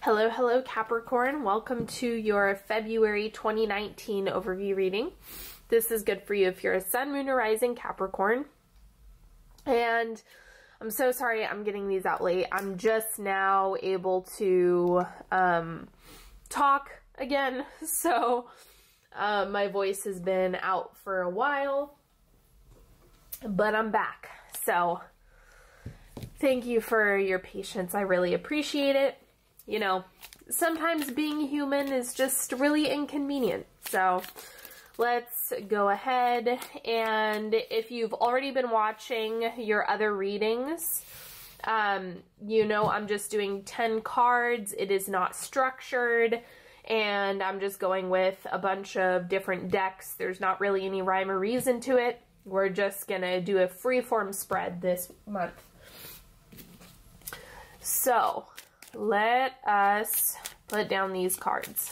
Hello, hello Capricorn. Welcome to your February 2019 overview reading. This is good for you if you're a sun, moon, or rising Capricorn. And I'm so sorry I'm getting these out late. I'm just now able to talk again. So my voice has been out for a while, but I'm back. So thank you for your patience. I really appreciate it. You know, sometimes being human is just really inconvenient. So let's go ahead, and if you've already been watching your other readings, you know I'm just doing 10 cards. It is not structured, and I'm just going with a bunch of different decks. There's not really any rhyme or reason to it. We're just gonna do a freeform spread this month. So let us put down these cards.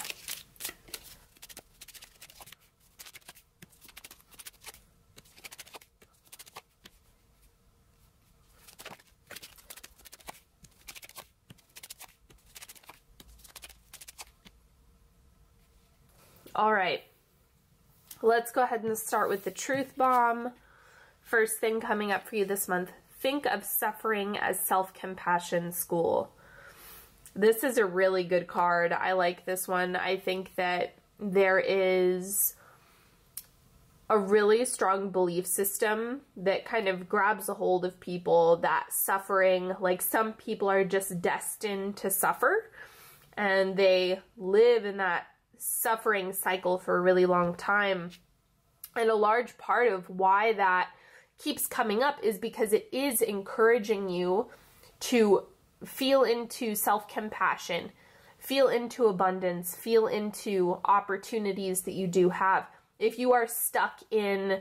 All right, let's go ahead and start with the truth bomb. First thing coming up for you this month, think of suffering as self-compassion school. This is a really good card. I like this one. I think that there is a really strong belief system that kind of grabs a hold of people that suffering, like some people are just destined to suffer, and they live in that suffering cycle for a really long time. And a large part of why that keeps coming up is because it is encouraging you to feel into self-compassion, feel into abundance, feel into opportunities that you do have. If you are stuck in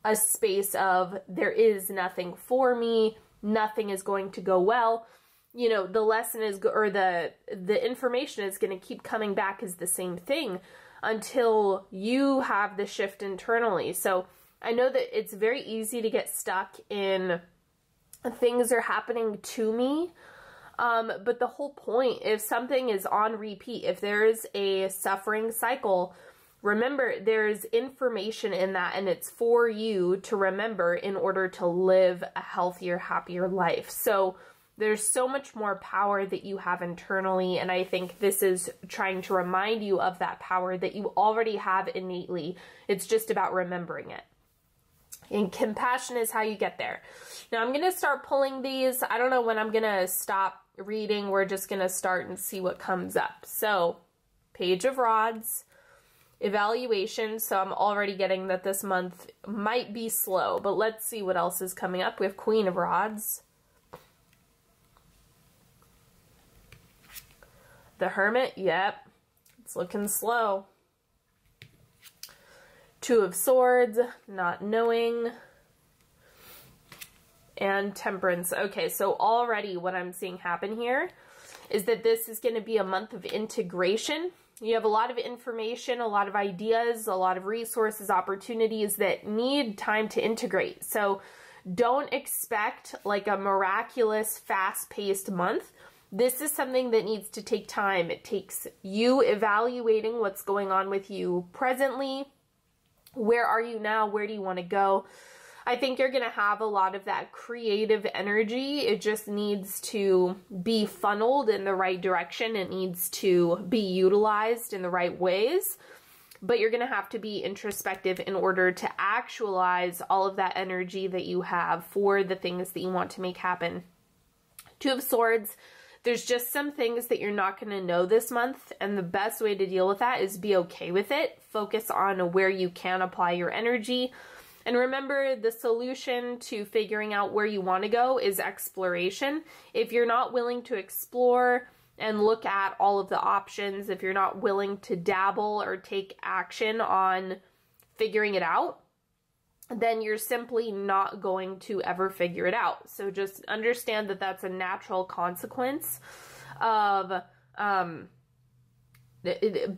a space of there is nothing for me, nothing is going to go well, you know, the lesson is, or the information is going to keep coming back as the same thing until you have the shift internally. So I know that it's very easy to get stuck in things are happening to me. But the whole point, if something is on repeat, if there's a suffering cycle, remember there's information in that, and it's for you to remember in order to live a healthier, happier life. So there's so much more power that you have internally, and I think this is trying to remind you of that power that you already have innately. It's just about remembering it. And compassion is how you get there. Now I'm going to start pulling these. I don't know when I'm going to stop reading. We're just going to start and see what comes up. So, Page of Rods, evaluation. So I'm already getting that this month might be slow, but let's see what else is coming up. We have Queen of Rods, the Hermit. Yep, it's looking slow. Two of Swords, not knowing, and Temperance. Okay, so already what I'm seeing happen here is that this is going to be a month of integration. You have a lot of information, a lot of ideas, a lot of resources, opportunities that need time to integrate. So don't expect like a miraculous, fast-paced month. This is something that needs to take time. It takes you evaluating what's going on with you presently. Where are you now? Where do you want to go? I think you're going to have a lot of that creative energy. It just needs to be funneled in the right direction. It needs to be utilized in the right ways. But you're going to have to be introspective in order to actualize all of that energy that you have for the things that you want to make happen. Two of Swords. There's just some things that you're not going to know this month, and the best way to deal with that is be okay with it. Focus on where you can apply your energy. And remember, the solution to figuring out where you want to go is exploration. If you're not willing to explore and look at all of the options, if you're not willing to dabble or take action on figuring it out, then you're simply not going to ever figure it out. So just understand that that's a natural consequence of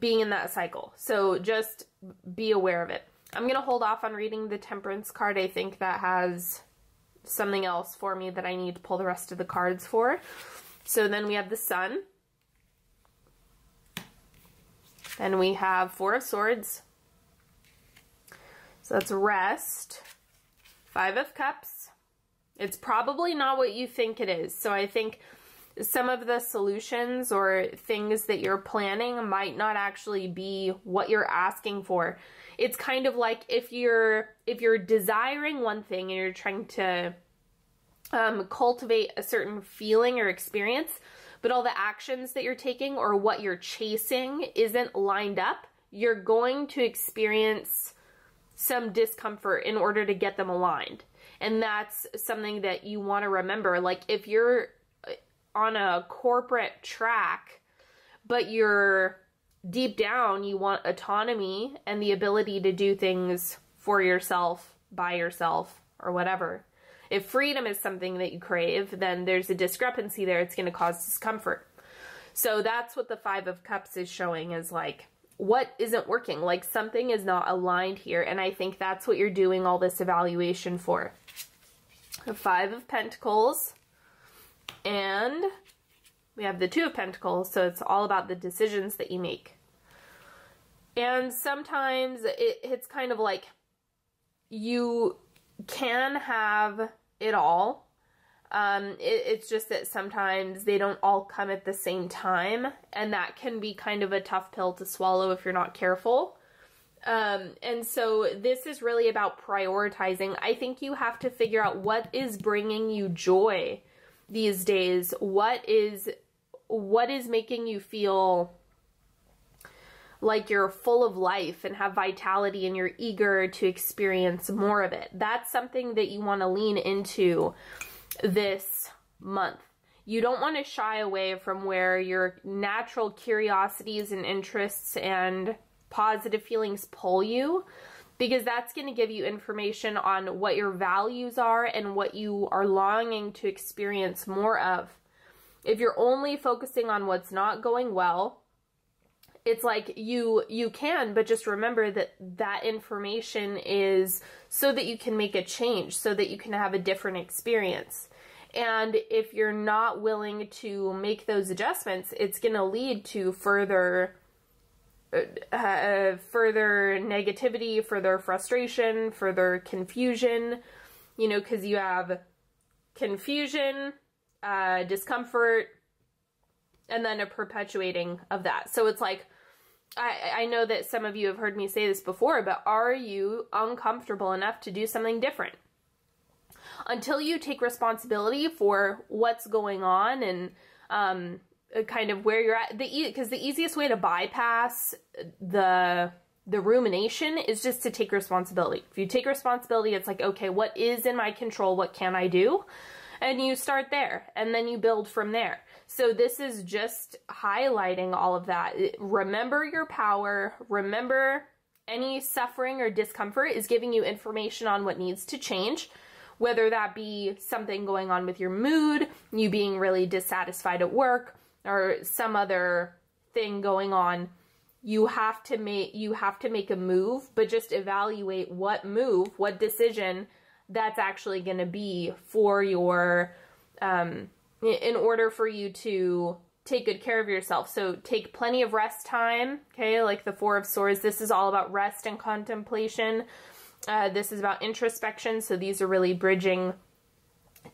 being in that cycle. So just be aware of it. I'm going to hold off on reading the Temperance card. I think that has something else for me that I need to pull the rest of the cards for. So then we have the Sun, And we have Four of Swords. So that's rest. Five of Cups. It's probably not what you think it is. So I think some of the solutions or things that you're planning might not actually be what you're asking for. It's kind of like if you're desiring one thing and you're trying to cultivate a certain feeling or experience, but all the actions that you're taking or what you're chasing isn't lined up, you're going to experience some discomfort in order to get them aligned. And that's something that you want to remember. Like if you're on a corporate track, but you're deep down, you want autonomy and the ability to do things for yourself, by yourself, or whatever. If freedom is something that you crave, then there's a discrepancy there. It's going to cause discomfort. So that's what the Five of Cups is showing, is like, what isn't working? Like something is not aligned here. And I think that's what you're doing all this evaluation for. The Five of Pentacles. And we have the Two of Pentacles. So it's all about the decisions that you make. And sometimes it's kind of like you can have it all. It's just that sometimes they don't all come at the same time, and that can be kind of a tough pill to swallow if you're not careful. And so this is really about prioritizing. I think you have to figure out what is bringing you joy these days. What is making you feel like you're full of life and have vitality and you're eager to experience more of it. That's something that you want to lean into this month. You don't want to shy away from where your natural curiosities and interests and positive feelings pull you, because that's going to give you information on what your values are and what you are longing to experience more of. If you're only focusing on what's not going well, it's like you can, but just remember that that information is so that you can make a change, so that you can have a different experience. And if you're not willing to make those adjustments, it's going to lead to further negativity, further frustration, further confusion, you know, because you have confusion, discomfort, and then a perpetuating of that. So it's like, I know that some of you have heard me say this before, but are you uncomfortable enough to do something different? Until you take responsibility for what's going on and kind of where you're at, because the easiest way to bypass the rumination is just to take responsibility. If you take responsibility, it's like, okay, what is in my control? What can I do? And you start there, and then you build from there. So this is just highlighting all of that. Remember your power. Remember any suffering or discomfort is giving you information on what needs to change, whether that be something going on with your mood, you being really dissatisfied at work, or some other thing going on. You have to make a move, but just evaluate what move, what decision that's actually going to be for your, in order for you to take good care of yourself. So take plenty of rest time, okay? Like the Four of Swords, this is all about rest and contemplation. This is about introspection. So these are really bridging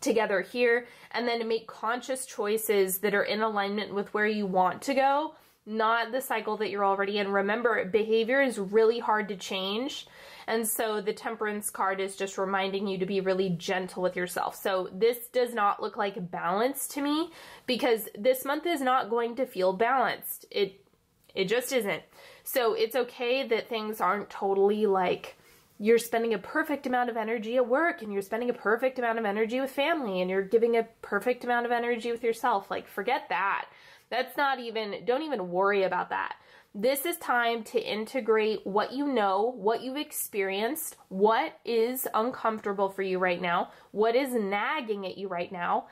together here. And then to make conscious choices that are in alignment with where you want to go, not the cycle that you're already in. Remember, behavior is really hard to change. And so the Temperance card is just reminding you to be really gentle with yourself. So this does not look like balance to me, because this month is not going to feel balanced. It just isn't. So it's okay that things aren't totally like you're spending a perfect amount of energy at work and you're spending a perfect amount of energy with family and you're giving a perfect amount of energy with yourself. Like, forget that. That's not even, don't even worry about that. This is time to integrate what you know, what you've experienced, what is uncomfortable for you right now, what is nagging at you right now.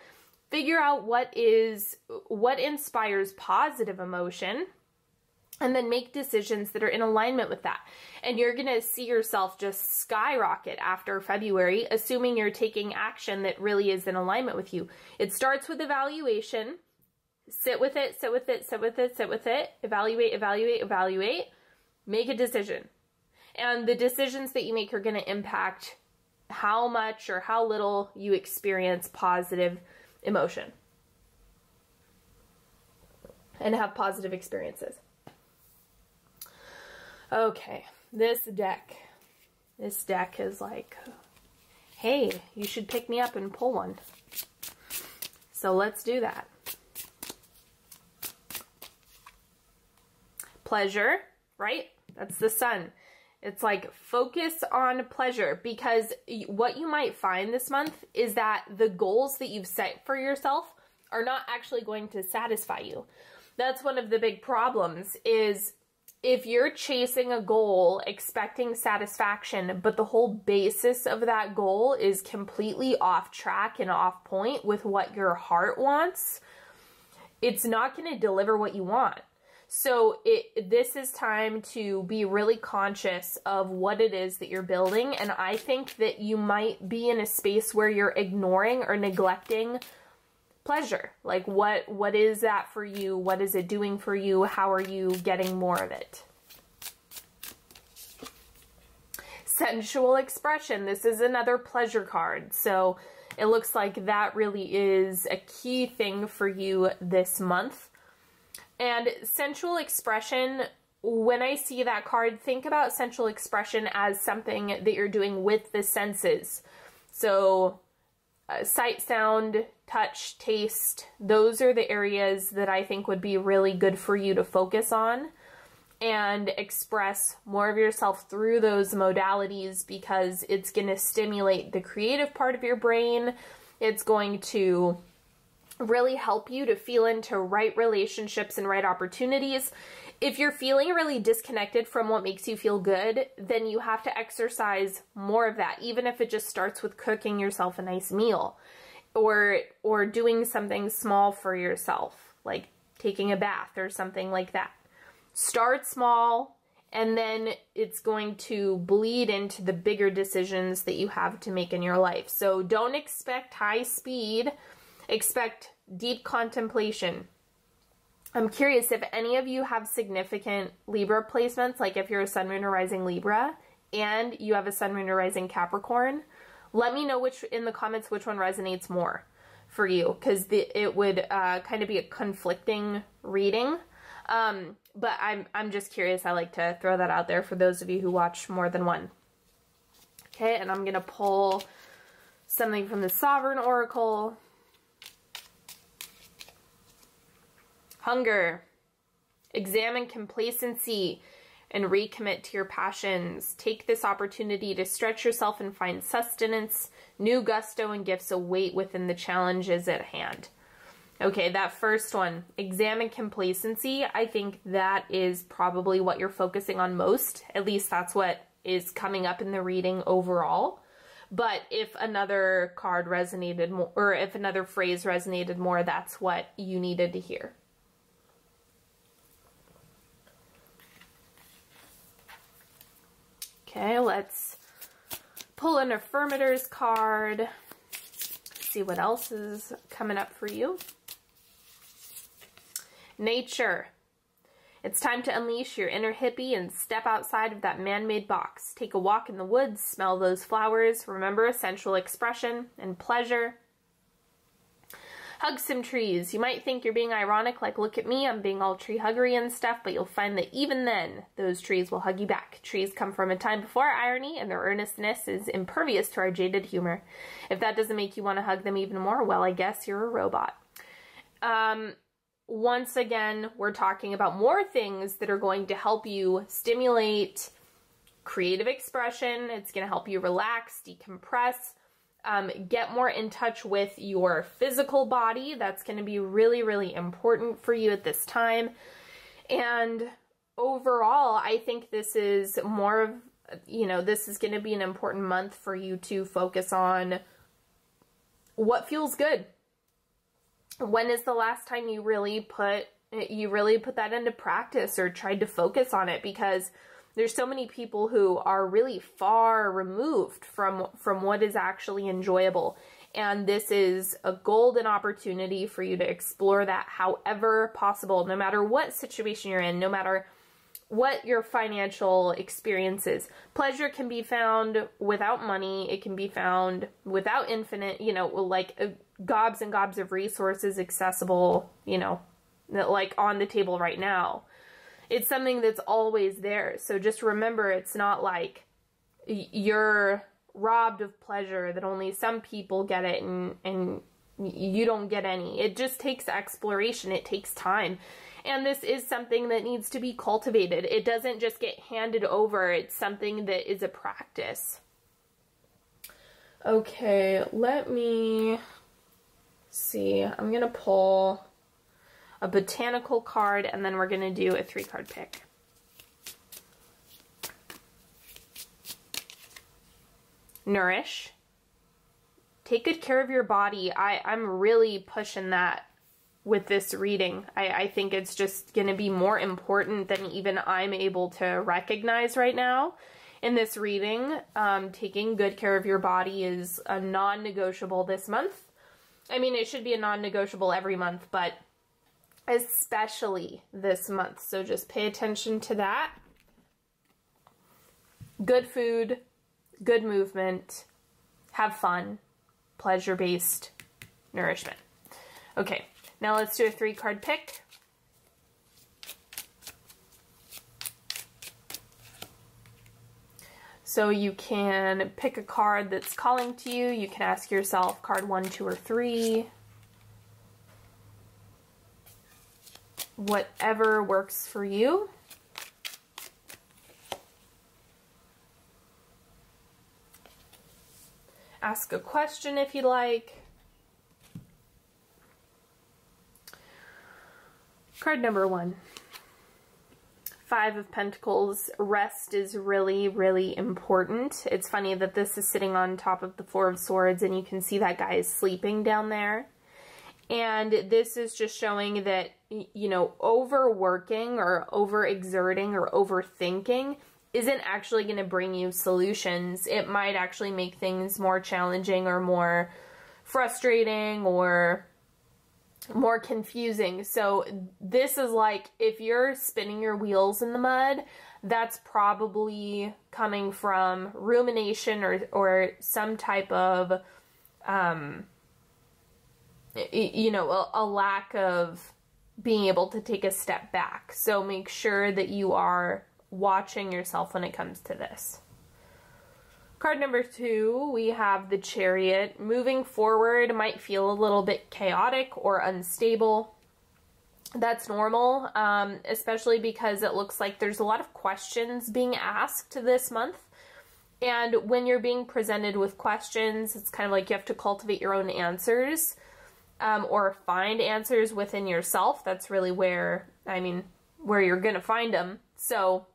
Figure out what inspires positive emotion, and then make decisions that are in alignment with that. And you're going to see yourself just skyrocket after February, assuming you're taking action that really is in alignment with you. It starts with evaluation. Sit with it, sit with it, sit with it, sit with it. Evaluate, evaluate, evaluate. Make a decision. And the decisions that you make are going to impact how much or how little you experience positive emotion and have positive experiences. Okay, this deck is like, hey, you should pick me up and pull one. So let's do that. Pleasure, right? That's the sun. It's like focus on pleasure, because what you might find this month is that the goals that you've set for yourself are not actually going to satisfy you. That's one of the big problems, is if you're chasing a goal expecting satisfaction, but the whole basis of that goal is completely off track and off point with what your heart wants, it's not going to deliver what you want. So this is time to be really conscious of what it is that you're building. And I think that you might be in a space where you're ignoring or neglecting pleasure. Like what is that for you? What is it doing for you? How are you getting more of it? Sensual expression. This is another pleasure card. So it looks like that really is a key thing for you this month. And sensual expression, when I see that card, think about sensual expression as something that you're doing with the senses. So sight, sound, touch, taste, those are the areas that I think would be really good for you to focus on and express more of yourself through those modalities, because it's going to stimulate the creative part of your brain. It's going to really help you to feel into right relationships and right opportunities. If you're feeling really disconnected from what makes you feel good, then you have to exercise more of that, even if it just starts with cooking yourself a nice meal or doing something small for yourself, like taking a bath or something like that. Start small, and then it's going to bleed into the bigger decisions that you have to make in your life. So don't expect high speed. Expect deep contemplation. I'm curious if any of you have significant Libra placements, like if you're a Sun, Moon, or Rising Libra, and you have a Sun, Moon, or Rising Capricorn. Let me know in the comments which one resonates more for you, because it would kind of be a conflicting reading. But I'm just curious. I like to throw that out there for those of you who watch more than one. Okay, and I'm going to pull something from the Sovereign Oracle. Hunger. Examine complacency and recommit to your passions. Take this opportunity to stretch yourself and find sustenance. New gusto and gifts await within the challenges at hand. Okay, that first one, examine complacency. I think that is probably what you're focusing on most. At least that's what is coming up in the reading overall. But if another card resonated more, or if another phrase resonated more, that's what you needed to hear. Okay, let's pull an affirmators card. See what else is coming up for you. Nature. It's time to unleash your inner hippie and step outside of that man-made box. Take a walk in the woods, smell those flowers, remember sensual expression and pleasure. Hug some trees. You might think you're being ironic, like, look at me, I'm being all tree huggery and stuff, but you'll find that even then, those trees will hug you back. Trees come from a time before irony, and their earnestness is impervious to our jaded humor. If that doesn't make you want to hug them even more, well, I guess you're a robot. Once again, we're talking about more things that are going to help you stimulate creative expression. It's going to help you relax, decompress, get more in touch with your physical body. That's going to be really, really important for you at this time. And overall, I think this is more of, this is going to be an important month for you to focus on what feels good. When is the last time you really put that into practice or tried to focus on it? Because there's so many people who are really far removed from what is actually enjoyable. And this is a golden opportunity for you to explore that however possible, no matter what situation you're in, no matter what your financial experience is. Pleasure can be found without money. It can be found without infinite, you know, like gobs and gobs of resources accessible, you know, like on the table right now. It's something that's always there. So just remember, it's not like you're robbed of pleasure, that only some people get it and you don't get any. It just takes exploration. It takes time. And this is something that needs to be cultivated. It doesn't just get handed over. It's something that is a practice. Okay, let me see. I'm going to pull a botanical card, and then we're going to do a 3-card pick. Nourish. Take good care of your body. I'm really pushing that with this reading. I think it's just going to be more important than even I'm able to recognize right now in this reading. Taking good care of your body is a non-negotiable this month. I mean, it should be a non-negotiable every month, but especially this month. So just pay attention to that. Good food, good movement, have fun, pleasure-based nourishment. Okay, now let's do a 3-card pick. So you can pick a card that's calling to you. You can ask yourself card 1, 2, or 3. Whatever works for you. Ask a question if you like. Card number 1. 5 of Pentacles. Rest is really, really important. It's funny that this is sitting on top of the 4 of Swords, and you can see that guy is sleeping down there. And this is just showing that, you know, overworking or overexerting or overthinking isn't actually going to bring you solutions. It might actually make things more challenging or more frustrating or more confusing. So this is like, if you're spinning your wheels in the mud, that's probably coming from rumination or some type of, you know, a lack of being able to take a step back. So make sure that you are watching yourself when it comes to this. Card number 2, we have the Chariot. Moving forward might feel a little bit chaotic or unstable. That's normal, especially because it looks like there's a lot of questions being asked this month. And when you're being presented with questions, it's kind of like you have to cultivate your own answers, or find answers within yourself. That's really where, I mean, where you're going to find them. So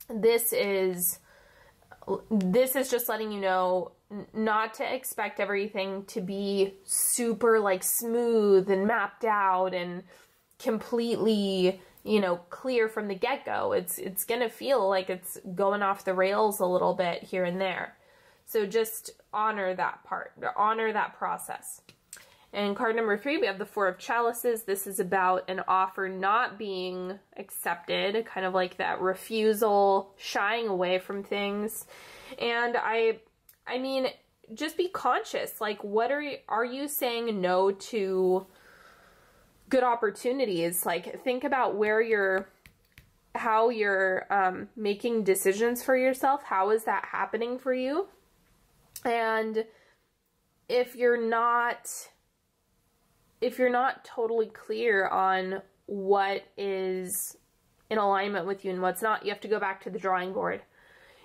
this is just letting you know not to expect everything to be super like smooth and mapped out and completely, you know, clear from the get-go. It's going to feel like it's going off the rails a little bit here and there. So just honor that part, honor that process. And card number 3, we have the 4 of Chalices. This is about an offer not being accepted, kind of like that refusal, shying away from things. And I mean, just be conscious. Like, what are you saying no to good opportunities? Like, think about how you're making decisions for yourself. How is that happening for you? And if you're not totally clear on what is in alignment with you and what's not, you have to go back to the drawing board.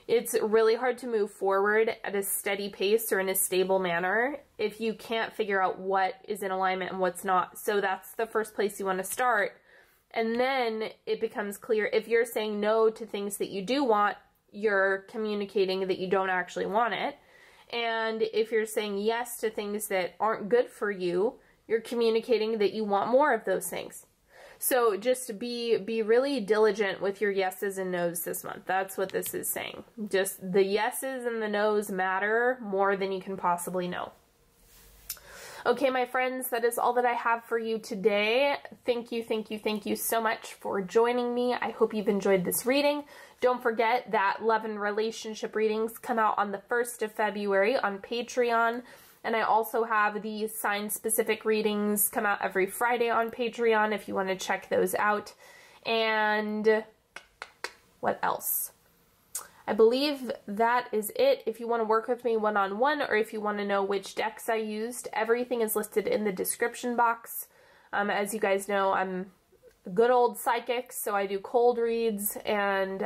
It's really hard to move forward at a steady pace or in a stable manner if you can't figure out what is in alignment and what's not. So that's the first place you want to start. And then it becomes clear, if you're saying no to things that you do want, you're communicating that you don't actually want it. And if you're saying yes to things that aren't good for you, you're communicating that you want more of those things. So just be really diligent with your yeses and nos this month. That's what this is saying. Just the yeses and the nos matter more than you can possibly know. Okay, my friends, that is all that I have for you today. Thank you so much for joining me. I hope you've enjoyed this reading. Don't forget that love and relationship readings come out on the 1st of February on Patreon. And I also have the sign-specific readings come out every Friday on Patreon if you want to check those out. And what else? I believe that is it. If you want to work with me one-on-one, or if you want to know which decks I used, everything is listed in the description box. As you guys know, I'm a good old psychic, so I do cold reads and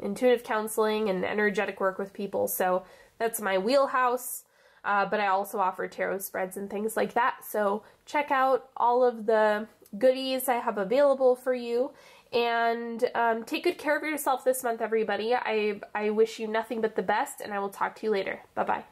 intuitive counseling and energetic work with people, so that's my wheelhouse. But I also offer tarot spreads and things like that, so check out all of the goodies I have available for you. And take good care of yourself this month, everybody. I wish you nothing but the best, and I will talk to you later. Bye-bye.